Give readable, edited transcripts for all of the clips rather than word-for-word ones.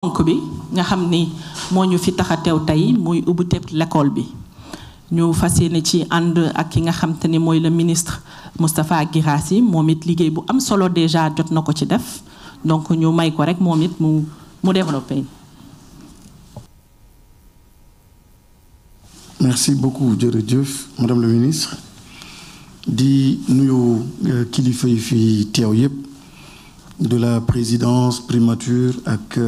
ponk bi nga xam ni moo ñu fi tax a teew tey muy ubbiteb l'école bi ñu fas yéene ci ànd ak ki nga xam te ni mooy le ministre Moustapha Guirassy moom it liggéey bu am solo déjà jot na ko ci def donc ñu may ko rek moom it mu développé. Merci beaucoup jërëjëf madame le ministre di nuyu kilifa yi fi teew yépp de la présidence primature ak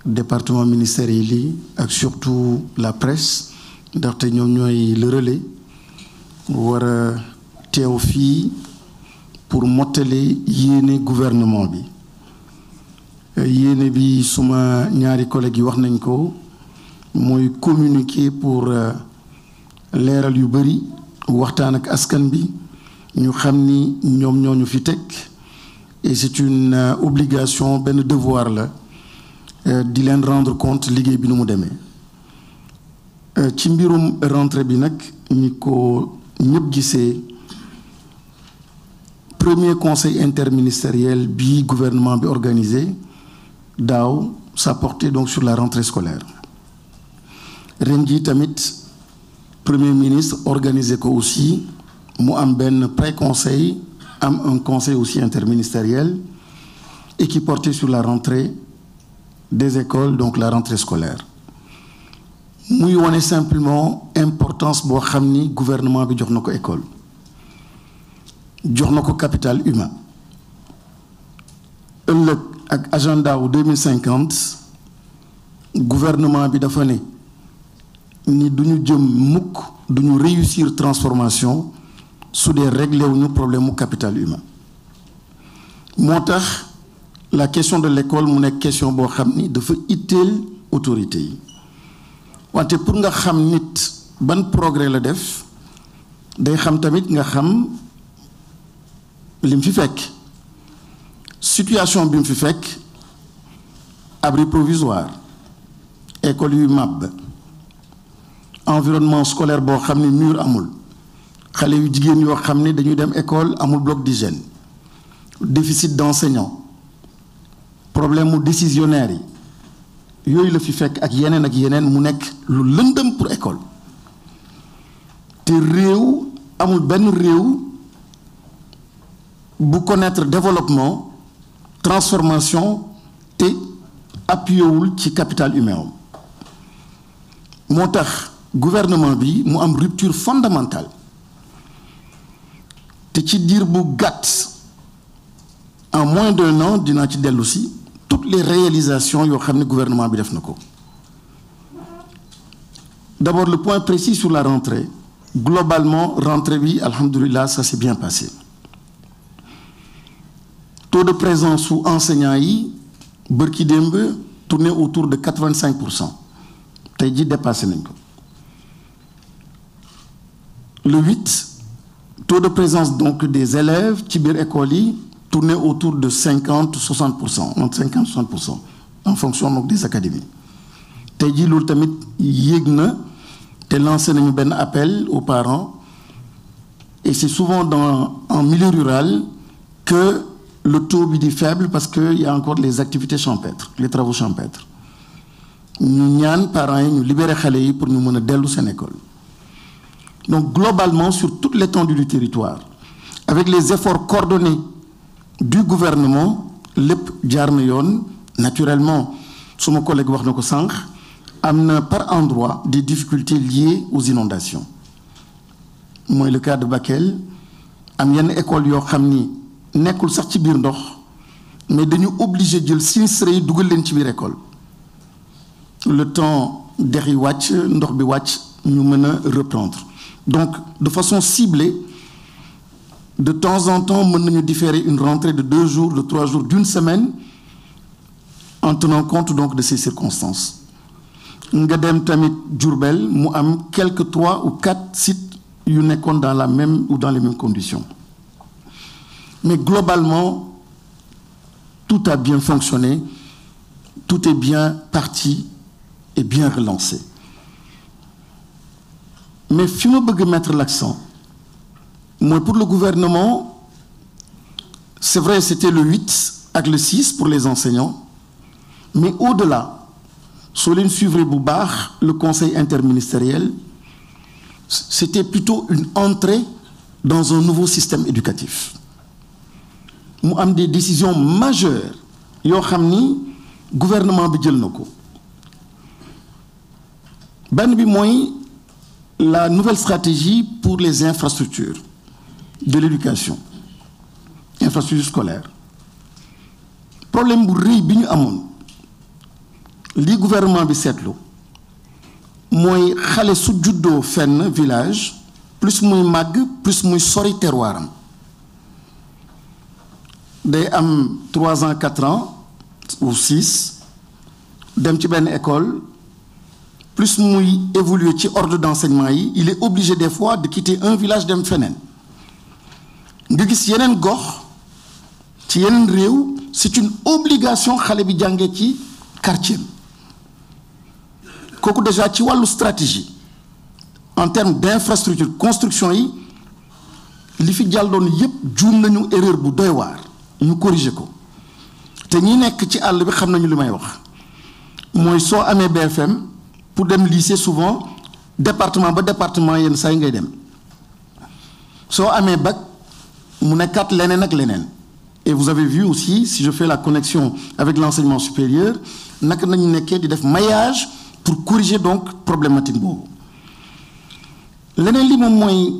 département ministériel yi ak surtout la presse ndaxte ñoom ñooy le relais war a teew fii pour mottali yéene gouvernement bi yéene bi suma ñaari collègues yi wax nañ ko mooy communiquer pour leeral yu bari waxtaan ak askan bi ñu xam ni ñoom ñoo ñu fi teg et c'est une obligation benn devoir la di leen rendre compte liggéey bi nu mu demee ci mbirum rentrée bi nag ñi ko ñëpp gisee premier conseil interministériel bi gouvernement bi organisé daaw ça portait donc sur la rentrée scolaire ren jii tamit premier ministre organisé ko aussi mu am benn pré-conseil am un conseil aussi interministériel et qui portait sur la rentrée des écoles donc la rentrée scolaire muy wone simplement importance boo xam ni gouvernement bi jox na ko école jox na ko capital humain ëllëg ak agenda wu 2050 gouvernement bi dafa ne ni duñu jëm mukk duñu réussir transformation su dee réglé wuñu problème mu capital humain moo tax la question de l'école mu nekk question boo xam ni dafa itteel autorité yi wante pour nga xam nit ban progrès la def day xam tamit nga xam lim fi fekk situation bi mu fi fekk abri provisoire école yu màbb environnement scolaire boo xam ni mur amul xale yu jigéen yoo xam ne dañuy dem école amul bloc d'hygiène déficit d'enseignants problème mu décisionnaire yi yooyu la fi fekk ak yeneen mu nekk lu lëndëm pour école te réew amul benn réew bu connaître développement transformation te appuyewul ci capital humain moo tax gouvernement bi mu am rupture fondamentale te ci diir bu gàtt en moins d'un an dinaa ci dellu si toutes les réalisations yoo xam ne gouvernement bi def na ko d'abord le point précis sur la rentrée globalement rentrée bi alhamdulilah ça s'est bien passé taux de présence su enseignants yi bërki démb tourné autour de 85% tey ji dépassé nañ ko le 8 taux de présence donc des élèves ci biir école yi tourné autour de 50-60%, entre 50-60%, en fonction donc des académies. tey jii loolu tamit yéeg na te lancé nañu benn appel aux parents et c'est souvent en milieu rural que le taux bi di faible parce que y a encore les activités champêtres les travaux champêtres ñu ñaan parents yi ñu libérer xale yi pour ñu mën a dellu seen école donc globalement sur toute l'étendue du territoire avec les efforts coordonnés du gouvernement lépp jaar na yoon naturellement suma collègue wax na ko sànq am na par endroit des difficultés liées aux inondations mooy le cas de Bakel am yenn école yoo xam ni nekkul sax ci biir ndox mais dañu obligé jël sinistré yi dugal leen ci biir école le temps dex yi wàcc ndox bi wàcc ñu mën a reprendre donc de façon ciblée de temps en temps mën nañu différer une rentrée de 2 jours de 3 jours d'une semaine en tenant compte donc de ces circonstances nga dem tamit Diourbel mu am quelques 3 ou 4 sites yu nekkoon dans la même ou dans les mêmes conditions mais globalement tout a bien fonctionné tout est bien parti et bien relancé mais fi ma bëgg mettre l'accent mooy pour le gouvernement c'est vrai c'était le 8 ak le 6 pour les enseignants mais au-delà soo leen suivre bu baax le conseil interministériel c'était plutôt une entrée dans un nouveau système éducatif mu am des décisions majeures yoo xam ni gouvernement bi jël na ko benn bi mooy la nouvelle stratégie pour les infrastructures de l'éducation infrastructures scolaires problème bu rëy bi ñu amoon li gouvernement bi seetlu mooy xale su juddoo fenn village plus muy màgg plus muy sori terroiram day am 3 ans 4 ans ou 6 dem ci benn école plus muy évoluer ci ordre d'enseignement yi il est obligé des fois de quitter un village dem feneen nga gis yeneen gox ci yeneen réew c'est une obligation xale bi jàngee ci quartier kooku déjà ci wàllu stratégie en termes d'infrastructure construction yi li fi jàlloon yépp juum nañu erreur bu doy waar ñu corriger ko te ñi nekk ci àll bi xam nañu li may wax mooy soo amee BFM pour dem lycée souvent département ba département yenn saa yi ngay dem soo amee bac mu nekkaat leneen ak leneen et vous avez vu aussi si je fais la connexion avec l'enseignement supérieur naka nañu nekkee di def maillage pour corriger donc problématique boobu leneen li moom mooy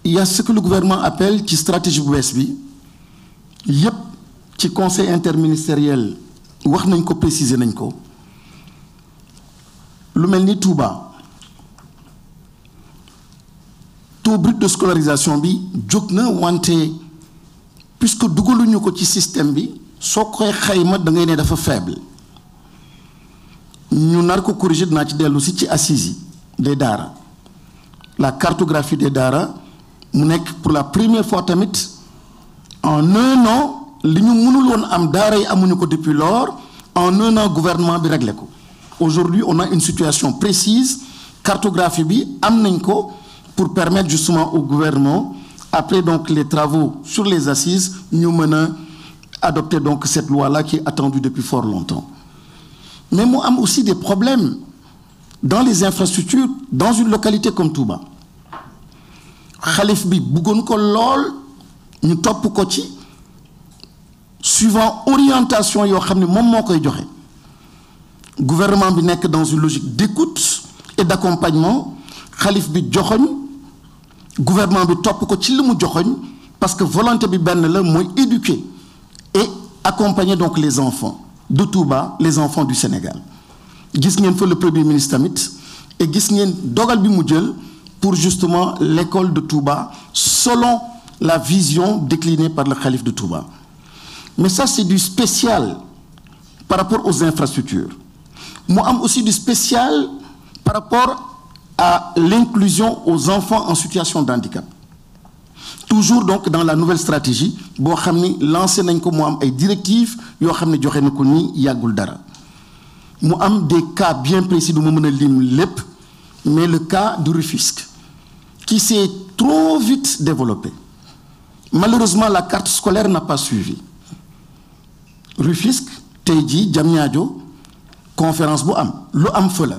il y a ce que le gouvernement appelle ci stratégie bu bees bi yépp ci conseil interministériel wax nañ ko préciser nañ ko lu mel ni Touba taux brut de scolarisation bi jóg na wante puisque dugaluñu ko ci système bi soo koy xayma da ngay ne dafa faible ñu nar ko corriger dinaa ci dellu si ci assises yi des daara la cartographie des daara mu nekk pour la première fois tamit en un an li ñu mënul woon am daara yi amuñu ko depuis lors en un an gouvernement bi réglé ko aujourd'hui on a une situation précise cartographie bi am nañ ko pour permettre justement au gouvernement après donc les travaux sur les assises ñu mën a adopter donc cette loi-là qui est attendue depuis fort longtemps mais mu am aussi des problèmes dans les infrastructures dans une localité comme Touba xalif bi bëggoon ko lool ñu topp ko ci suivant orientation yoo xam ne moom moo koy joxe gouvernement bi nekk dans une logique d'écoute et d'accompagnement xalif bi joxoñ gouvernement bi topp ko ci li mu joxoñ parce que volonté bi benn la mooy éduquer et accompagner donc les enfants de Touba les enfants du Sénégal gis ngeen fa le premier ministre tamit et gis ngeen dogal bi mu jël pour justement l'école de Touba selon la vision déclinée par le khalife de Touba mais ça c'est du spécial par rapport aux infrastructures mu am aussi du spécial par rapport à l'inclusion aux enfants en situation de handicap toujours donc dans la nouvelle stratégie boo xam ni lancé nañ ko mu am ay directives yoo xam ne joxe na ko nii yàggul dara mu am des cas bien précis du ma mën a lim lépp mais le cas du Rufisque qui s'est trop vite développé malheureusement la carte scolaire n'a pas suivi Rufisque tey jii Diamniadio conférence bu am lu am fa la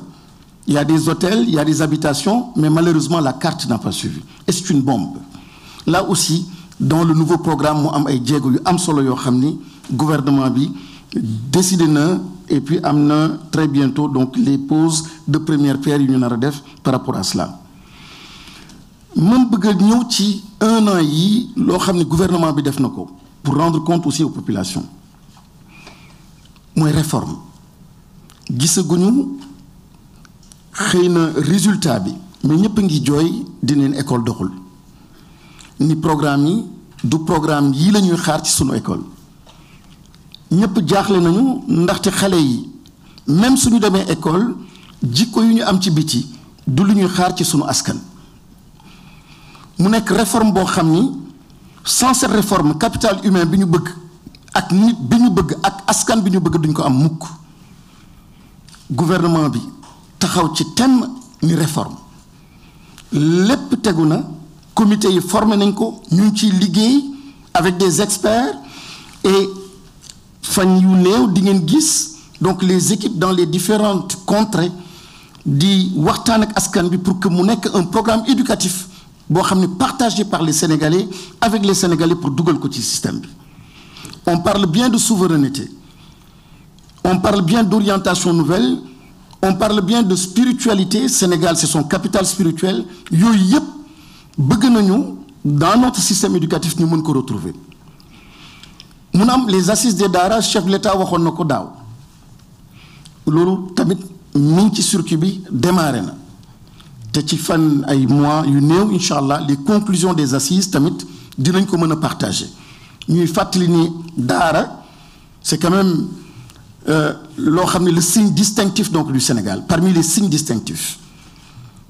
il y a des hôtels il y a des habitations mais malheureusement la carte n'a pas suivi et c'est une bombe là aussi dans le nouveau programme mu am ay jéego yu am solo yoo xam ni gouvernement bi décidé na et puis am na très bientôt donc les poses de première pierre yu ñu nar a def par rapport à cela man bëgg a ñëw ci 1 an yi loo xam ne gouvernement bi def na ko pour rendre compte aussi aux populations mooy réforme gisaguñu xëy na résultat bi mais ñëpp a ngi jooy dineen école doxul ni programme yi du programme yii la ñuy xaar ci sunu école ñëpp jaaxle nañu ndaxte xale yi même suñu demee école jikko yu ñu am ci biti du lu ñuy xaar ci sunu askan mu nekk réforme boo xam ni sans cette réforme capital humain bi ñu bëgg ak nit bi ñu bëgg ak askan bi ñu bëgg duñ ko am mukk gouvernement bi taxaw ci thème ni réforme lépp tegu na comité yi formé nañ ko ñu ngi ciy liggéey avec des experts et fan yu néew di ngeen gis donc les équipes dans les différentes contrées di waxtaan ak askan bi pour que mu nekk un programme éducatif boo xam ne partagé par les Sénégalais avec les Sénégalais pour dugal ko ci système bi. On parle bien de souveraineté, on parle bien d'orientation nouvelle, on parle bien de spiritualité. Sénégal c'est son capital spirituel. Yooyu yëpp bëgg nañu dans notre système éducatif ñu mën ko retrouver. mun am les assises des daara chef de l'État waxoon na ko daaw loolu tamit mi ngi ci circuit bi démarré na te ci fan ay mois yu néew incha allah les conclusions des assises tamit dinañ ko mën a partager. ñuy fàttali ni daara c'est quand même loo xam ne le signe distinctif donc du Sénégal parmi les signes distinctifs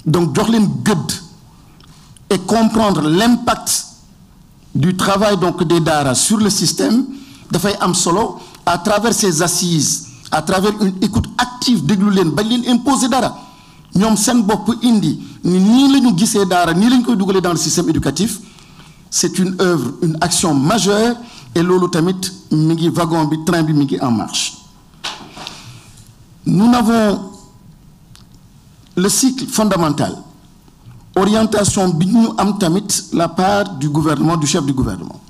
donc jox leen gëdd et comprendre l'impact du travail donc des daara sur le système dafay am solo à travers ces assises à travers une écoute active déglu leen bañ leen imposer dara ñoom seen bopp indi ni nii la ñu gisee daara nii la ñu koy dugalee dans le système éducatif. C'est une œuvre, une action majeure et loolu tamit mi ngi wagon bi train bi mi ngi en marche. Nous n'avons le cycle fondamental orientation bi ñu am tamit la part du gouvernement du chef du gouvernement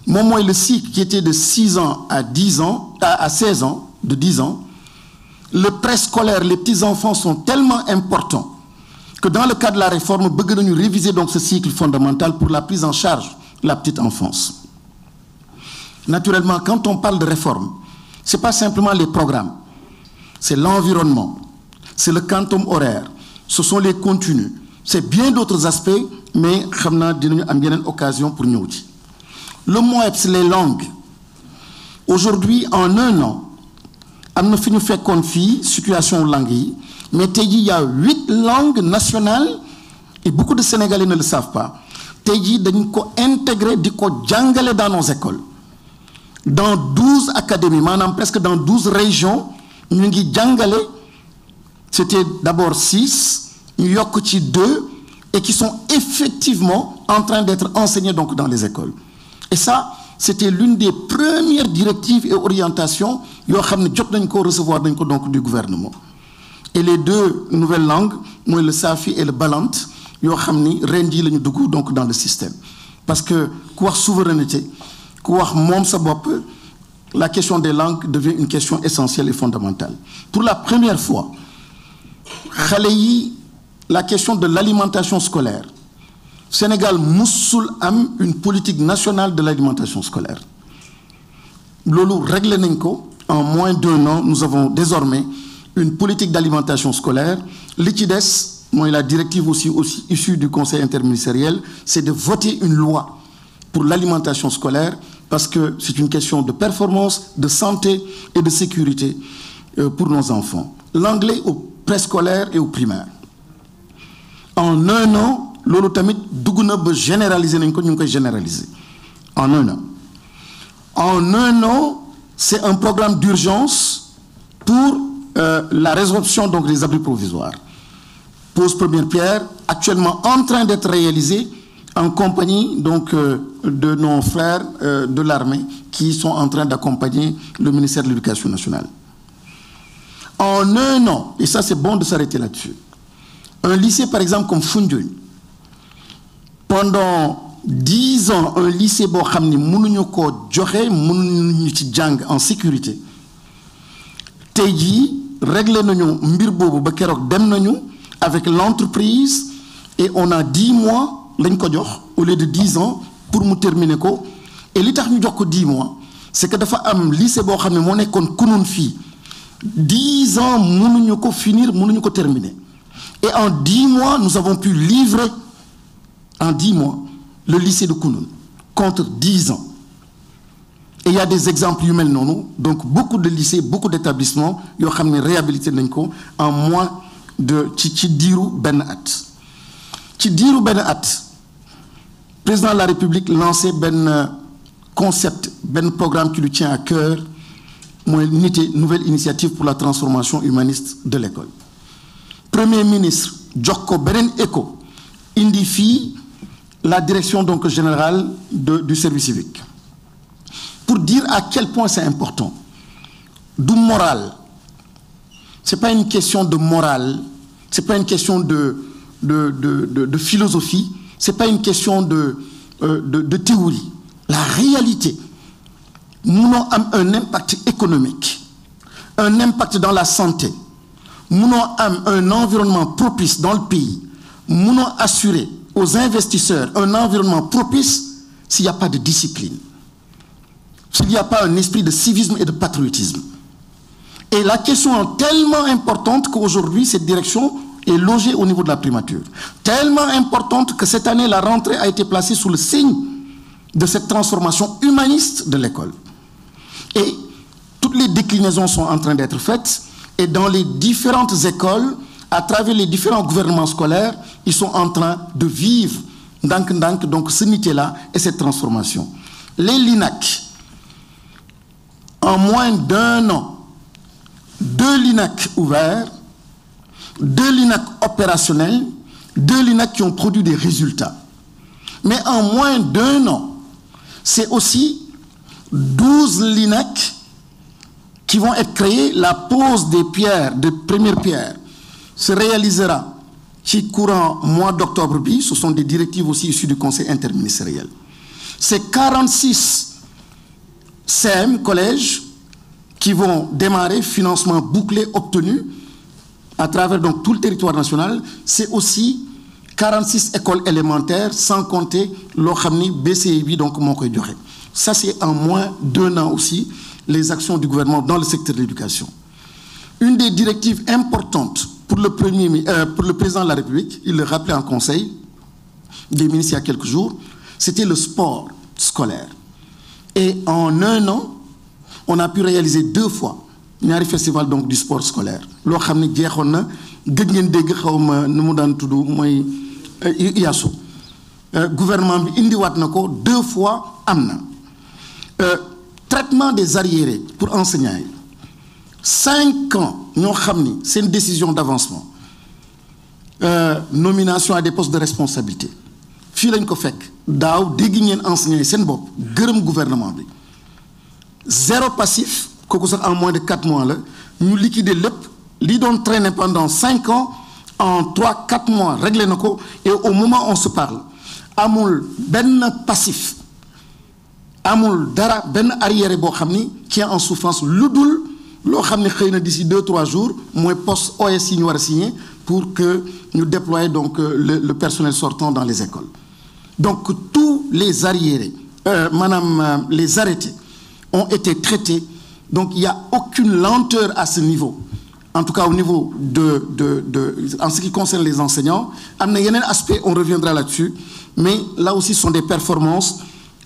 moom mooy le cycle qui était de 6 ans à 10 ans à 16 ans de 10 ans. Le préscolaire, les petits enfants sont tellement importants que dans le cadre de la réforme bëgg nañu réviser donc ce cycle fondamental pour la prise en charge de la petite enfance. Naturellement, quand on parle de réforme, c'est pas simplement les programmes, c'est l'environnement, c'est le quantum horaire, ce sont les contenus, c'est bien d'autres aspects, mais xam naa dinañu am yeneen occasion pour ñëw ci. Le MOEPS, les langues. Aujourd'hui, en un an, am na fi ñu fekkoon fii situation langue yi. Mais tey jii il y a 8 langues nationales et beaucoup de Sénégalais ne le savent pas. Tey jii dañ ko intégrer di ko jàngale dans nos écoles. Dans 12 académies, maanaam presque dans 12 régions, ñu ngi jàngale. C'était d'abord 6, ñu yokk ci 2 et qui sont effectivement en train d'être enseignés donc dans les écoles. Et ça, c'était l'une des premières directives et orientations yoo xam ne jot nañ ko recevoir dañ ko donc du gouvernement. Et les 2 nouvelles langues, moi le Safi et le Balant, yoo xam ni ren jii la ñu dugg donc dans le système. Parce que ku wax souveraineté, ku wax moom sa bopp, la question des langues devient une question essentielle et fondamentale. Pour la première fois, xale yi la question de l'alimentation scolaire. Sénégal musul am une politique nationale de l'alimentation scolaire. Loolu réglé nañ ko. En moins d'1 an, nous avons désormais une politique d'alimentation scolaire. Li ci des mooy la directive aussi issue du conseil interministériel, c'est de voter une loi pour l'alimentation scolaire parce que c'est une question de performance, de santé et de sécurité pour nos enfants. L'anglais au préscolaire et au primaire. En 1 an, loolu tamit dugg na ba généraliser nañ ko ñu ngi koy généraliser en 1 an. En 1 an, c'est un programme d'urgence pour la résorption donc des abris provisoires. Pose première pierre, actuellement en train d'être réalisée en compagnie donc de nos frères de l'armée qui sont en train d'accompagner le ministère de l'Éducation nationale. En 1 an, et ça c'est bon de s'arrêter là-dessus, un lycée par exemple comme Foundiougne, pendant 10 ans, un lycée boo xam ni mënuñu ko joxe mënuñu ci jàng en sécurité tey jii réglé nañu mbir boobu ba keroog dem nañu avec l'entreprise et on a 10 mois lañ ko jox au lieu de 10 ans pour mu terminer ko. Et li tax ñu jox ko 10 mois c'est que dafa am lycée boo xam ne moo nekkoon Kounoune fii 10 ans mënuñu ko finir mënuñu ko terminer. Et en 10 mois nous avons pu livrer en 10 mois le lycée de Kounoune contre 10 ans. Et il y a des exemples yu mel noonu, donc beaucoup de lycées, beaucoup d'établissements yoo xam ne réhabilité nañ ko en moins de ci diiru benn at. Ci diiru benn at président de la République lancé benn concept benn programme qui lui tient à cœur mooy NITE, nouvelle initiative pour la transformation humaniste de l'école. Premier ministre jox ko beneen écho indi fii la direction donc générale du service civique pour dire à quel point c'est important. Du moral. Ce n'est pas une question de morale, ce n'est pas une question de philosophie, ce n'est pas une question de théorie. La réalité, nous avons un impact économique, un impact dans la santé, nous avons un environnement propice dans le pays, nous avons assuré aux investisseurs un environnement propice s'il n'y a pas de discipline, s'il n'y a pas un esprit de civisme et de patriotisme. Et la question est tellement importante qu'aujourd'hui, cette direction est logée au niveau de la primature. Tellement importante que cette année, la rentrée a été placée sous le signe de cette transformation humaniste de l'école. Et toutes les déclinaisons sont en train d'être faites. Et dans les différentes écoles, à travers les différents gouvernements scolaires, ils sont en train de vivre donc ce nité-là et cette transformation. Les LINAC, en moins d'1 an, 2 LINAC ouverts, 2 LINAC opérationnels, 2 LINAC qui ont produit des résultats. Mais en moins d'1 an, c'est aussi 12 LINAC qui vont être créés. La pose des pierres, de première pierre, se réalisera qui courant mois d'octobre. Ce sont des directives aussi issues du Conseil interministériel. C'est 46 CM, collèges, qui vont démarrer, financement bouclé obtenu à travers donc tout le territoire national. C'est aussi 46 écoles élémentaires, sans compter l'Okhamni BCIB, donc mon koy joxe. Ça, c'est en moins d'1 an aussi, les actions du gouvernement dans le secteur de l'éducation. Une des directives importantes pour le président de la République, il le rappelait en conseil des ministres il y a quelques jours, c'était le sport scolaire. Et en 1 an, on a pu réaliser 2 fois ñaari festival donc du sport scolaire. Lo xamni jeexoon na gëj ngeen dégg xawma nu mu daan tudd mooy IASO. Gouvernement bi indiwaat na ko 2 fois am na. Traitement des arriérés pour enseignants. 5 ans ñoo xam ni c'est une décision d'avancement. Nomination à des postes de responsabilité. Fii lañ ko fekk daaw dégg ngeen enseignants yi seen bopp gërëm gouvernement bi. 0 passif, en moins de 4 mois, nous liquidons le li doon traîner pendant 5 ans, en 3-4 mois, régler nos co, et au moment où on se parle, amul ben passif, amul dara ben arrière bo xamni qui est en souffrance ludul lo xamni xeyna d'ici 2-3 jours moy poste OS ñu wara signer pour que nous déployions donc le personnel sortant dans les écoles. Donc tous les arriérés, les arrêtés ont été traités. Donc il n'y a aucune lenteur à ce niveau. En tout cas au niveau en ce qui concerne les enseignants. Il y a un aspect, on reviendra là-dessus. Mais là aussi ce sont des performances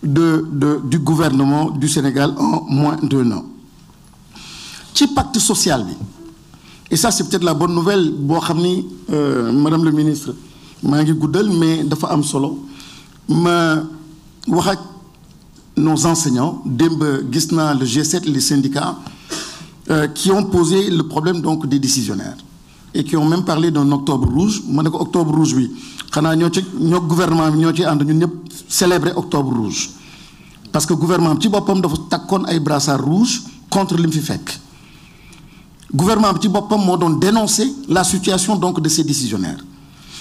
du gouvernement du Sénégal en moins d'1 an. Qui pacte social. Et ça c'est peut-être la bonne nouvelle. Madame le ministre, mais dafa am solo. Nos enseignants, le G7, les syndicats, qui ont posé le problème donc des décisionnaires et qui ont même parlé d'un octobre rouge. Octobre rouge, oui. Le gouvernement a célébré octobre rouge. Parce que le gouvernement a un brassard rouge contre l'IMFIFEC. Le gouvernement a dénoncé la situation donc de ces décisionnaires.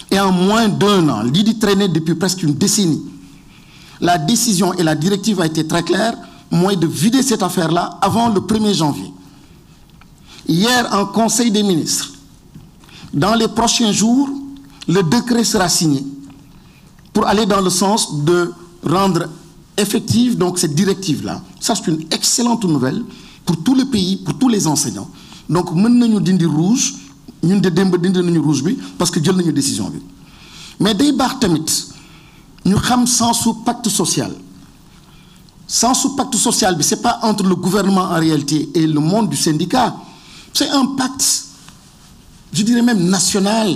Et en moins d'1 an, l'idée traînait depuis presque une décennie. La décision et la directive a été très claire, moi de vider cette affaire-là avant le 1er janvier. Hier, en Conseil des ministres, dans les prochains jours, le décret sera signé pour aller dans le sens de rendre effective donc cette directive-là. Ça, c'est une excellente nouvelle pour tout le pays, pour tous les enseignants. Donc, nous avons dindi rouge, nous avons rouge parce que nous avons une décision. Mais dès tamit, nous avons sans pacte social. Sans pacte social, ce n'est pas entre le gouvernement en réalité et le monde du syndicat. C'est un pacte, je dirais même national.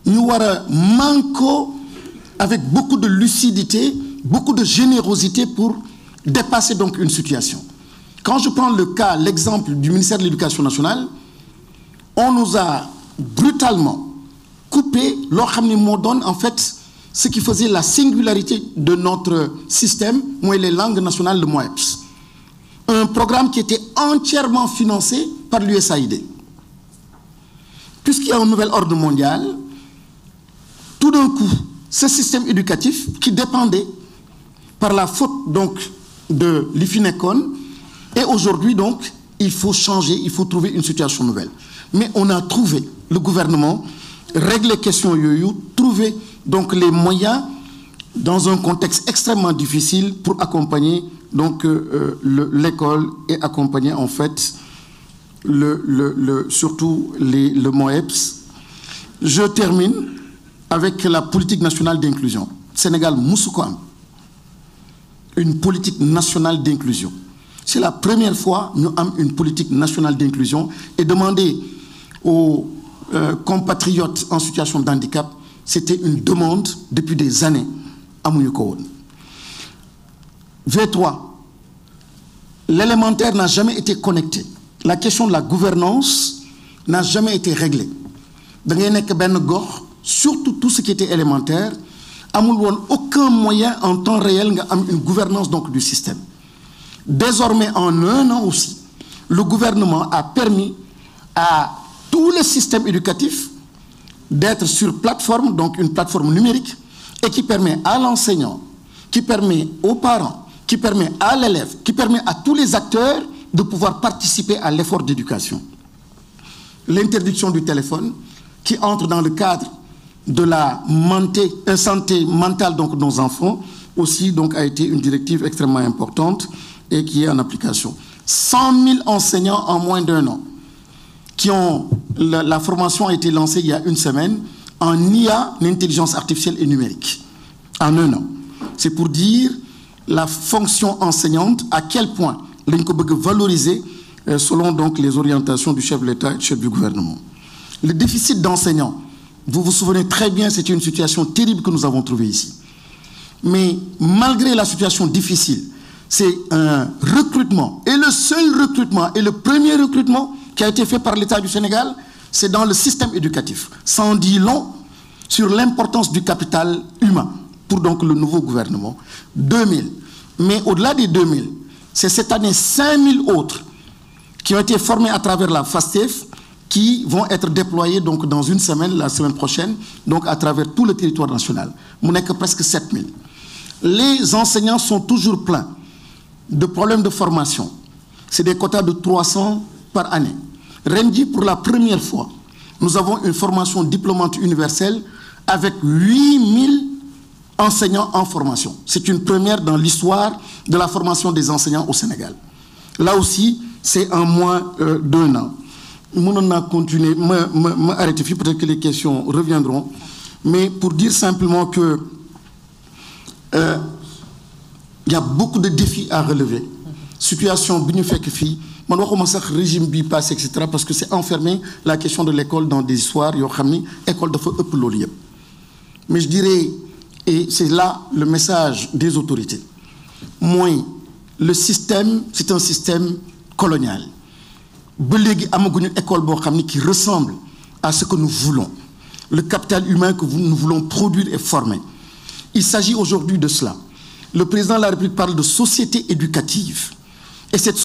Nous manquons avec beaucoup de lucidité, beaucoup de générosité pour dépasser donc une situation. Quand je prends l'exemple du ministère de l'Éducation nationale, on nous a brutalement coupé, en fait, ce qui faisait la singularité de notre système, moi, les langues nationales, le MOEPS. Un programme qui était entièrement financé par l'USAID. Puisqu'il y a un nouvel ordre mondial, tout d'un coup, ce système éducatif qui dépendait par la faute donc de l'IFINECON, et aujourd'hui donc, il faut changer, il faut trouver une situation nouvelle. Mais on a trouvé, le gouvernement, régler les questions yoyo, trouver donc les moyens dans un contexte extrêmement difficile pour accompagner donc l'école et accompagner en fait surtout le MOEPS. Je termine avec la politique nationale d'inclusion. Sénégal Moussoukoam, une politique nationale d'inclusion. C'est la première fois que nous avons une politique nationale d'inclusion et demander aux compatriotes en situation de handicap, c'était une demande depuis des années à Mouyoukoon. V3, l'élémentaire n'a jamais été connecté. La question de la gouvernance n'a jamais été réglée. Surtout tout ce qui était élémentaire, aucun moyen en temps réel d'avoir une gouvernance donc, du système. Désormais, en un an aussi, le gouvernement a permis à tout le système éducatif d'être sur plateforme, donc une plateforme numérique, et qui permet à l'enseignant, qui permet aux parents, qui permet à l'élève, qui permet à tous les acteurs de pouvoir participer à l'effort d'éducation. L'interdiction du téléphone, qui entre dans le cadre de la santé mentale donc, de nos enfants, aussi donc, a été une directive extrêmement importante et qui est en application. 100 000 enseignants en moins d'un an, qui ont, la formation a été lancée il y a une semaine, en IA, l'intelligence artificielle et numérique, en un an. C'est pour dire la fonction enseignante, à quel point l'INCO peut valoriser selon donc les orientations du chef de l'État et du chef du gouvernement. Le déficit d'enseignants, vous vous souvenez très bien, c'est une situation terrible que nous avons trouvée ici. Mais malgré la situation difficile, c'est un recrutement, et le seul recrutement, et le premier recrutement qui a été fait par l'État du Sénégal, c'est dans le système éducatif. Ça en dit long sur l'importance du capital humain pour donc le nouveau gouvernement. 2000. Mais au-delà des 2000, c'est cette année 5000 autres qui ont été formés à travers la FASTEF qui vont être déployés donc dans une semaine, la semaine prochaine, donc à travers tout le territoire national. On n'est que presque 7000. Les enseignants sont toujours pleins de problèmes de formation. C'est des quotas de 300 par année. Rendi, pour la première fois, nous avons une formation diplômante universelle avec 8000 enseignants en formation. C'est une première dans l'histoire de la formation des enseignants au Sénégal. Là aussi, c'est en moins d'un an. On a continué, m'arrêter, peut-être que les questions reviendront, mais pour dire simplement que il y a beaucoup de défis à relever. Situation bien fait que fille, man waxuma sax régime bi passe etc. parce que c'est enfermé la question de l'école dans des histoires yo xamni école dafa ëpp loolu yépp. Mais je dirais, et c'est là le message des autorités, moi le système c'est un système colonial. Ba légui amaguñu école bo xamni qui ressemble à ce que nous voulons, le capital humain que nous voulons produire et former. Il s'agit aujourd'hui de cela. Le président de la République parle de société éducative. Et cette